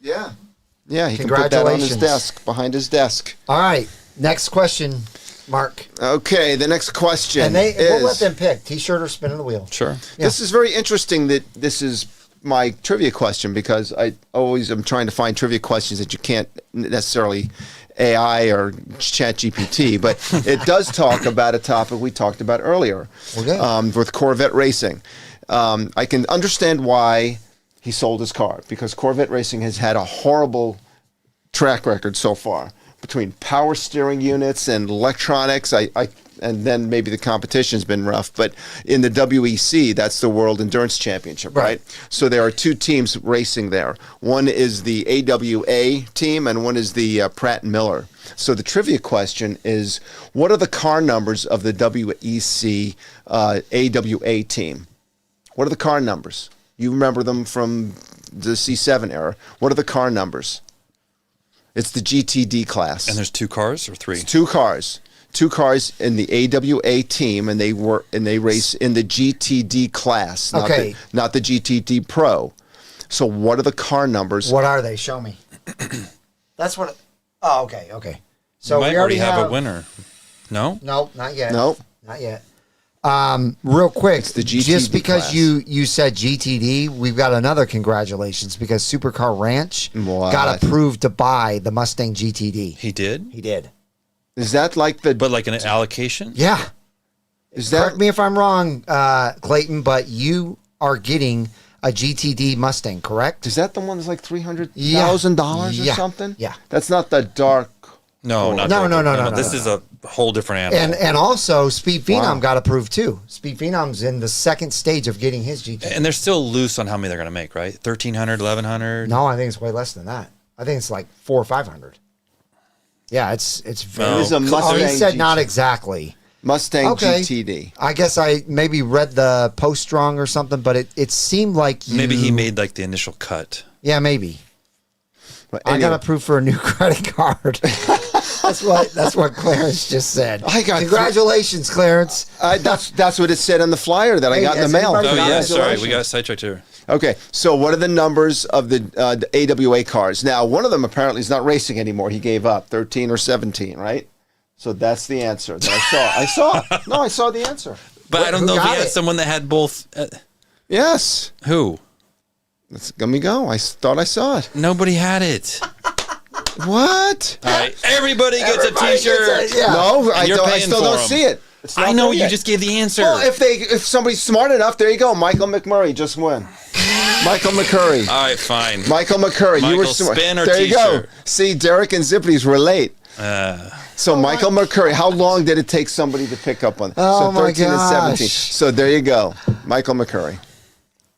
Yeah. Yeah, he can put that on his desk, behind his desk. All right. Next question, Mark. Okay, the next question we'll let them pick, T-shirt or spinning the wheel. Sure. Yeah. This is very interesting that this is my trivia question, because I always am trying to find trivia questions that you can't necessarily AI or Chat GPT, but it does talk about a topic we talked about earlier with Corvette racing. I can understand why he sold his car, because Corvette racing has had a horrible track record so far between power steering units and electronics. And then maybe the competition's been rough, but in the WEC, that's the World Endurance Championship, right? So there are two teams racing there. One is the AWA team, and one is the Pratt & Miller. So the trivia question is, what are the car numbers of the WEC AWA team? What are the car numbers? You remember them from the C7 era. What are the car numbers? It's the GTD class. And there's two cars or three? It's two cars. Two cars in the AWA team, and they race in the GTD class, not the GTD Pro. So what are the car numbers? What are they? Show me. That's what. Oh, okay. So we might already have a winner. No? No, not yet. No, not yet. Real quick, it's the GTD just because class. you said GTD, we've got another congratulations, because Supercar Ranch got approved to buy the Mustang GTD. He did? He did. Is that like the... But like an allocation? Yeah. Is that... Correct me if I'm wrong, Clayton, but you are getting a GTD Mustang, correct? Is that the one that's like $300,000 or something? Yeah. That's not the dark. No, No. This is a whole different animal. And also, Speed Phenom got approved too. Speed Phenom's in the second stage of getting his GTD. And they're still loose on how many they're going to make, right? 1,300, 1,100? No, I think it's way less than that. I think it's like 400 or 500. Yeah, it's very. It is a Mustang. He said GT. not exactly. Mustang Okay. GTD. I guess I maybe read the post wrong or something, but it seemed like Maybe he made like the initial cut. Yeah, maybe. But I anyway, got approved for a new credit card. That's what Clarence just said. I got Congratulations, Clarence. that's what it said on the flyer that I Hey, got in the has mail. anybody- Oh, yeah, sorry. Congratulations. We got sidetracked here. Okay, so what are the numbers of the AWA cars? Now, one of them apparently is not racing anymore. He gave up, 13 or 17, right? So that's the answer that I saw. I saw the answer. But I don't who know if he got had it? someone that had both. Yes. Who? Let me go. I thought I saw it. Nobody had it. What? All right. Everybody gets Everybody a T-shirt. gets a- yeah. No, And you're I paying still for don't 'em. see it. It's not I know there you yet. just gave the answer. Well, if somebody's smart enough, there you go. Michael McMurray just won. Michael McCurry. All right, fine. Michael McCurry. You were Michael, smart. spin or there you go. T-shirt? See, Derek and Zippities were late. So Michael McCurry, how long did it take somebody to pick up on? Oh, so my 13 and gosh. 17. So there you go. Michael McCurry.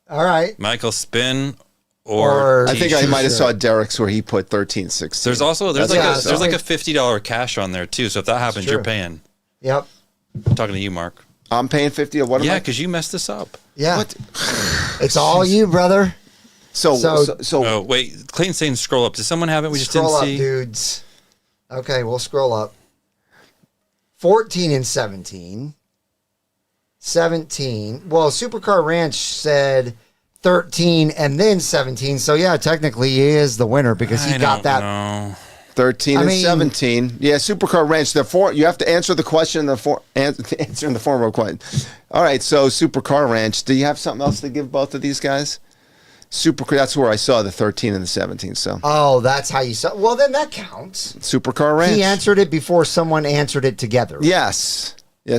All right. Michael, spin or I think I T-shirt. might have saw Derek's where he put 13, 16. There's also That's like what I a saw. there's like a $50 cash on there too. So if that happens, true. you're paying. Yep. I'm talking to you, Mark. I'm paying 50 or what am Yeah, I? because you messed this up. Yeah. What? It's all you, brother. So Oh wait, Clayton's saying scroll up. Does someone have it? We just Scroll up, didn't see. dudes. Okay, we'll scroll up. 14 and 17. 17. Well, Supercar Ranch said 13 and then 17. So, yeah, technically he is the winner because he I got don't that. know. 13 I and mean- 17. Yeah, Supercar Ranch. You have to answer the question in the answer in the form of a question. All right, so Supercar Ranch. Do you have something else to give both of these guys? That's where I saw the 13 and the 17. So Oh, that's how you saw. Well, then that counts. Supercar Ranch. He answered it before someone answered it together. Yes,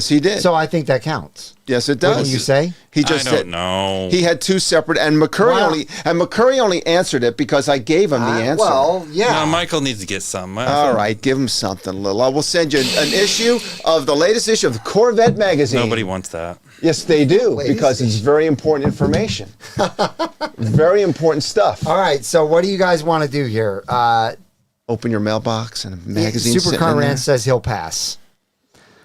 he did. So I think that counts. yes, it does. Wouldn't you say? He just I don't said know. he had two separate, and McCurry Wow. only answered it because I gave him the answer. Well, yeah. No, Michael needs to get some. All right, give him something, Lil. I will send you an issue of the latest issue of Corvette magazine. Nobody wants that. Yes, they do, Latest because it's very important information. Very important stuff. All right, so what do you guys want to do here? Open your mailbox and a magazine. sitting Supercar in there. Ranch says he'll pass.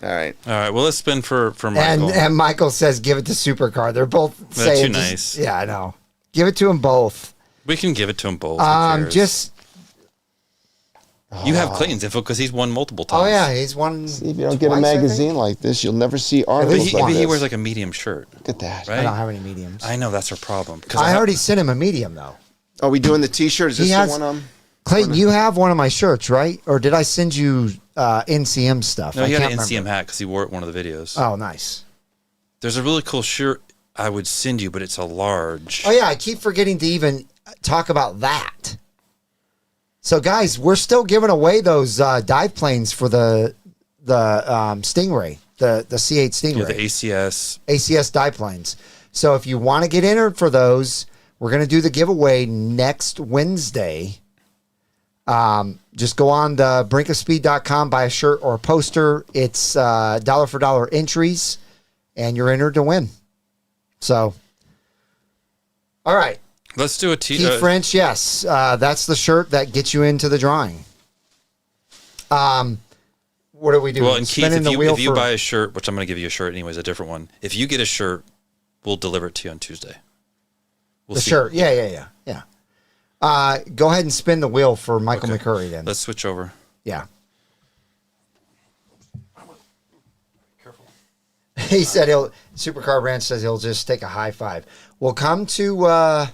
All right. All right. Well, let's spin for Michael. And Michael says give it to Supercar. They're both saying too just- nice. Yeah, I know. Give it to them both. We can give it to them both. Who cares? Just you have Clayton's info because he's won multiple times. oh yeah, he's one. If you don't get a twice, I think. magazine like this, you'll never see But articles like he this. wears like a medium shirt, Look at that. right? I don't have any mediums. I know that's our problem. 'Cause I already sent him a medium though. Are we doing the T-shirt? Is this He the has- one? Clayton, you have one of my shirts, right? Or did I send you NCM stuff? No, I he had an can't NCM remember. hat because he wore it in one of the videos. Oh, nice. There's a really cool shirt I would send you, but it's a large. Oh yeah, I keep forgetting to even talk about that. So guys, we're still giving away those dive planes for the Stingray, the C8 Stingray. Yeah, the ACS. ACS dive planes. So if you want to get entered for those, we're going to do the giveaway next Wednesday. Just go on the brinkofspeed.com, buy a shirt or a poster. It's dollar for dollar entries, and you're entered to win. So, all right. Let's do a T. Keith French, yes. That's the shirt that gets you into the drawing. What do we do? Well, and Keith, Spinning if you buy a shirt, which I'm going to give you a shirt anyways, a different one. If you get a shirt, we'll deliver it to you on Tuesday. We'll the see. shirt. Yeah. Go ahead and spin the wheel for Michael Okay. McCurry then. Let's switch over. Yeah. Careful. He said Supercar Ranch says he'll just take a high five. We'll come to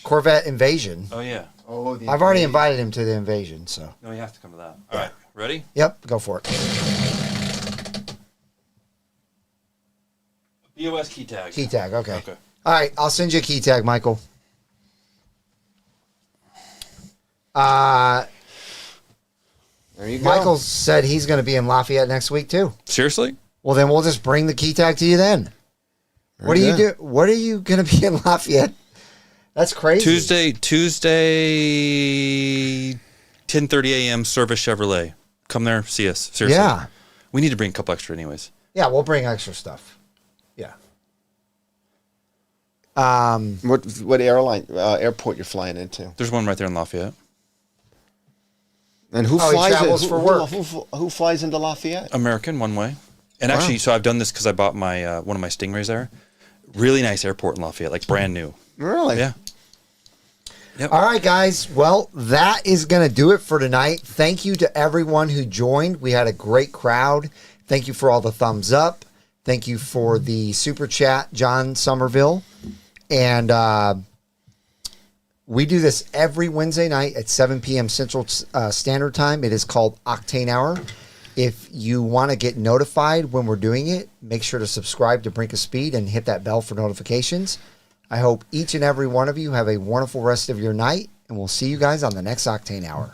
Corvette Invasion. Oh yeah. Oh, I've already invited him to the invasion, so. No, you have to come to that. All right. Ready? Yep, go for it. BOS key tag. Key tag, okay. Okay. All right, I'll send you a key tag, Michael. There you go. Michael said he's going to be in Lafayette next week, too. Seriously? Well, then we'll just bring the key tag to you then. What do you do? What are you going to be in Lafayette? That's crazy. Tuesday, 10:30 a.m. Service Chevrolet. Come there, see us. Seriously. Yeah. We need to bring a couple extra anyways. Yeah, we'll bring extra stuff. Yeah. What airport you're flying into? There's one right there in Lafayette. And who he flies? travels for work. Who flies into Lafayette? American, one way. And actually, so I've done this because I bought my one of my Stingrays there. Really nice airport in Lafayette, like brand new. Really? Yeah. Yep. All right, guys. Well, that is going to do it for tonight. Thank you to everyone who joined. We had a great crowd. Thank you for all the thumbs up. Thank you for the super chat, John Somerville. And we do this every Wednesday night at 7 p.m. Central Standard Time. It is called Octane Hour. If you want to get notified when we're doing it, make sure to subscribe to Brinkofspeed and hit that bell for notifications. I hope each and every one of you have a wonderful rest of your night, and we'll see you guys on the next Octane Hour.